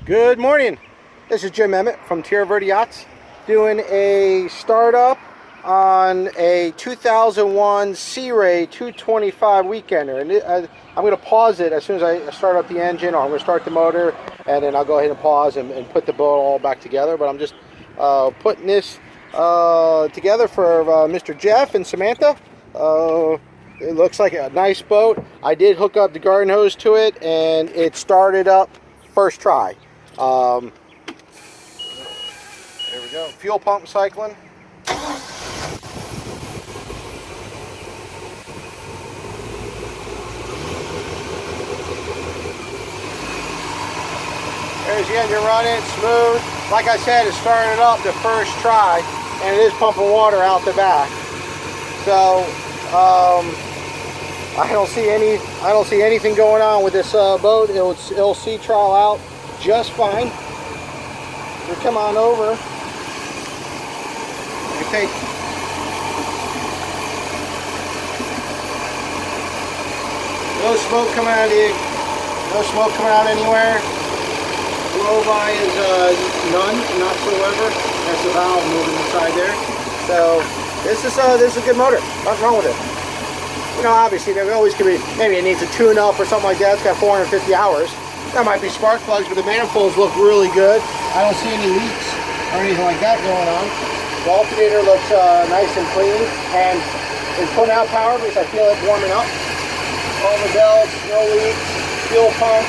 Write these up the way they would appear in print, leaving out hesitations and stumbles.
Good morning. This is Jim Emmett from Tierra Verde Yachts doing a startup on a 2001 Sea Ray 225 Weekender. And I'm going to pause it as soon as I start up the engine, or I'm going to start the motor, and then I'll go ahead and pause and put the boat all back together. But I'm just putting this together for Mr. Jeff and Samantha. It looks like a nice boat. I did hook up the garden hose to it, and it started up first try. There we go. Fuel pump cycling. There's the engine running smooth. Like I said, it started up the first try, and it is pumping water out the back. So I don't see anything going on with this boat. It'll sea trial out just fine. We come on over. We take no smoke coming out anywhere. Blow by is none whatsoever. That's the valve moving inside there. So this is a good motor. Nothing wrong with it. You know, obviously there always could be, maybe it needs a tune-up or something like that. It's got 450 hours. That might be spark plugs, but the manifolds look really good. I don't see any leaks or anything like that going on. The alternator looks nice and clean, and it's putting out power because I feel it warming up. All the belts, no leaks, fuel pump,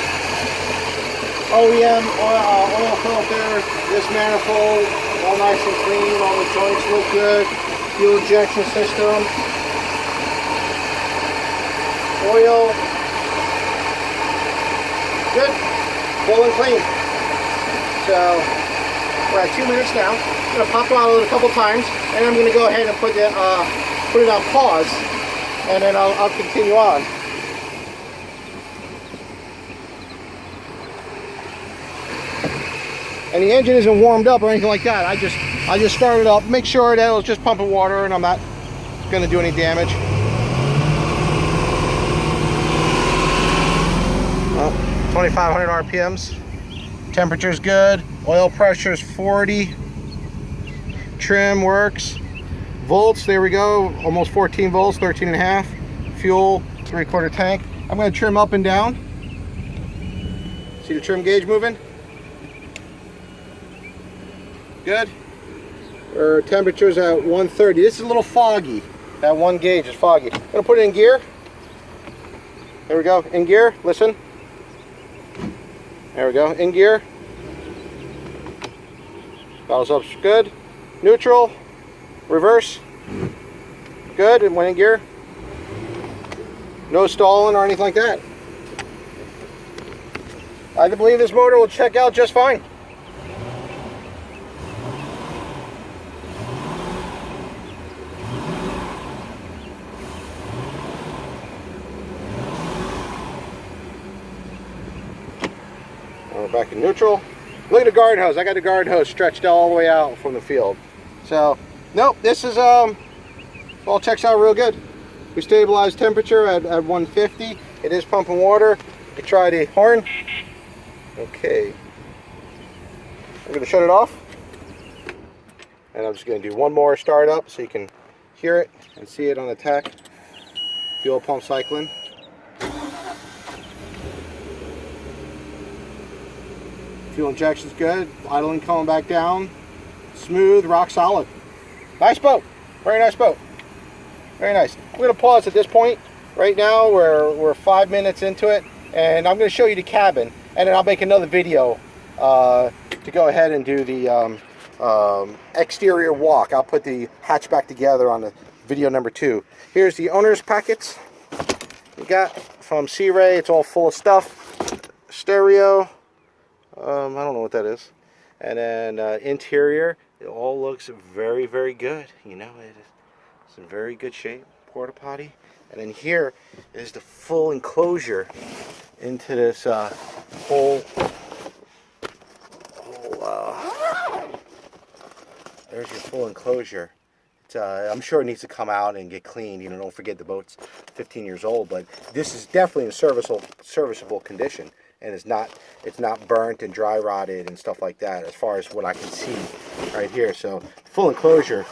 OEM oil filter, this manifold, all nice and clean, all the joints look good. Fuel injection system, oil, good, full and clean. So we're at 2 minutes now. I'm going to pop throttle it a couple times, and I'm going to go ahead and put it on pause, and then I'll continue on. And the engine isn't warmed up or anything like that. I just started up, make sure that it was just pumping water, and I'm not going to do any damage. 2,500 RPMs. Temperature's good. Oil pressure's 40. Trim works. Volts, there we go. Almost 14 volts, 13.5. Fuel, 3/4 tank. I'm going to trim up and down. See the trim gauge moving? Good. Our temperature's at 130. This is a little foggy. That one gauge is foggy. I'm going to put it in gear. There we go. In gear. Listen. There we go. In gear. Bottles up. Good. Neutral. Reverse. Good. It went in gear. No stalling or anything like that. I believe this motor will check out just fine. We're back in neutral. Look at the garden hose. I got the garden hose stretched all the way out from the field. So, nope, this is all checks out real good. We stabilized temperature at 150. It is pumping water. We try the horn. Okay. I'm going to shut it off. And I'm just going to do one more startup so you can hear it and see it on the tach. Fuel pump cycling. Fuel injection's good. Idling coming back down. Smooth, rock solid. Nice boat. Very nice boat. Very nice. I'm going to pause at this point. Right now we're 5 minutes into it, and I'm going to show you the cabin, and then I'll make another video to go ahead and do the exterior walk. I'll put the hatchback together on the video number 2. Here's the owner's packets we got from Sea Ray. It's all full of stuff. Stereo. I don't know what that is. And then interior, it all looks very, very good. You know, it's in very good shape. Porta potty. And then here is the full enclosure into this whole there's your full enclosure. I'm sure it needs to come out and get cleaned. You know, don't forget the boat's 15 years old, but this is definitely in serviceable condition. and it's not burnt and dry rotted and stuff like that, as far as what I can see right here. So full enclosure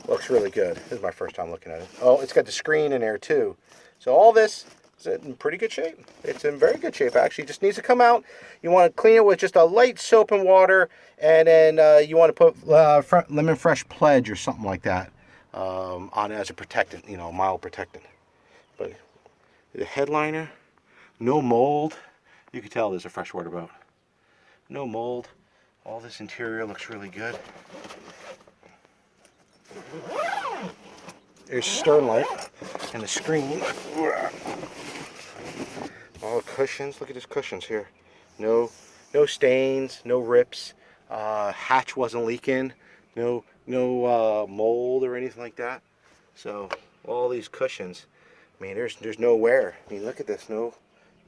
looks really good. This is my first time looking at it. Oh, it's got the screen in there too. So all this is in pretty good shape. It's in very good shape, actually. Just needs to come out. You want to clean it with just a light soap and water, and then you want to put Lemon Fresh Pledge or something like that on it as a protectant, you know, mild protectant. But the headliner, no mold. You can tell there's a freshwater boat. No mold. All this interior looks really good. There's stern light and the screen. All the cushions. Look at these cushions here. No stains, no rips. Hatch wasn't leaking. No mold or anything like that. So all these cushions. I mean, there's no wear. I mean, look at this. No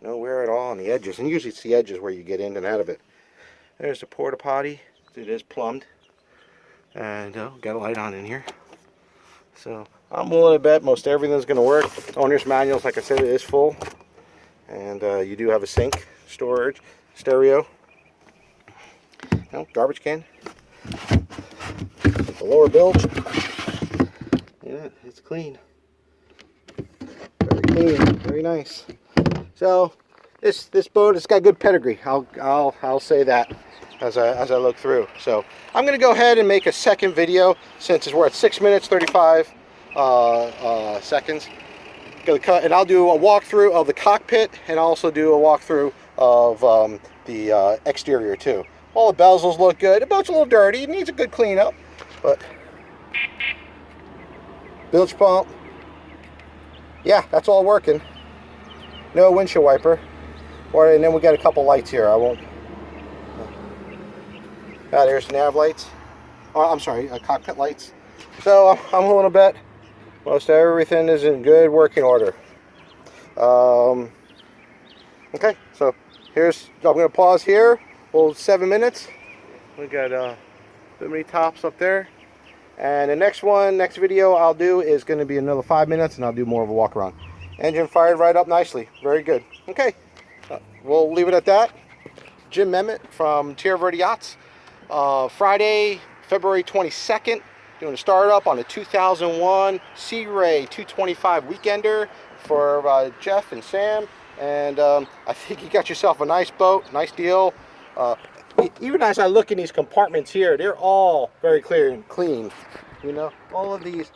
wear at all on the edges. And usually it's the edges where you get in and out of it. There's the porta potty. It is plumbed. And got a light on in here. So I'm willing to bet most everything's going to work. Owner's manuals, like I said, it is full. And you do have a sink, storage, stereo. Garbage can. The lower bilge. Yeah, it's clean. Very clean, very nice. So this boat has got good pedigree. I'll say that as I look through. So I'm going to go ahead and make a second video since we're at 6 minutes 35 seconds. And I'll do a walkthrough of the cockpit and also do a walkthrough of the exterior too. All the bezels look good. The boat's a little dirty. It needs a good cleanup, but bilge pump. Yeah, that's all working. No windshield wiper. And then we got a couple lights here. I won't. There's nav lights. Oh, I'm sorry, cockpit lights. So I'm willing to bet most everything is in good working order. Okay, so I'm going to pause here. Well, 7 minutes. We got many tops up there. And the next video I'll do is going to be another 5 minutes, and I'll do more of a walk around. Engine fired right up nicely. Very good. Okay, we'll leave it at that. Jim Memmott from Tierra Verde Yachts. Friday, February 22nd, doing a startup on a 2001 Sea Ray 225 Weekender for Jeff and Sam. And I think you got yourself a nice boat, nice deal. Even as I look in these compartments here, they're all very clear and clean. You know, all of these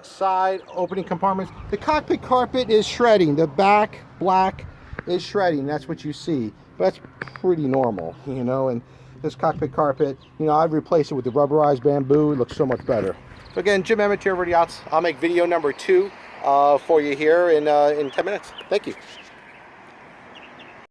side opening compartments. The cockpit carpet is shredding. The back black is shredding. That's what you see. But that's pretty normal, you know. And this cockpit carpet, you know, I've replaced it with the rubberized bamboo. It looks so much better. So again, Jim Memmott, Tierra Verde Yachts. I'll make video number 2 for you here in 10 minutes. Thank you.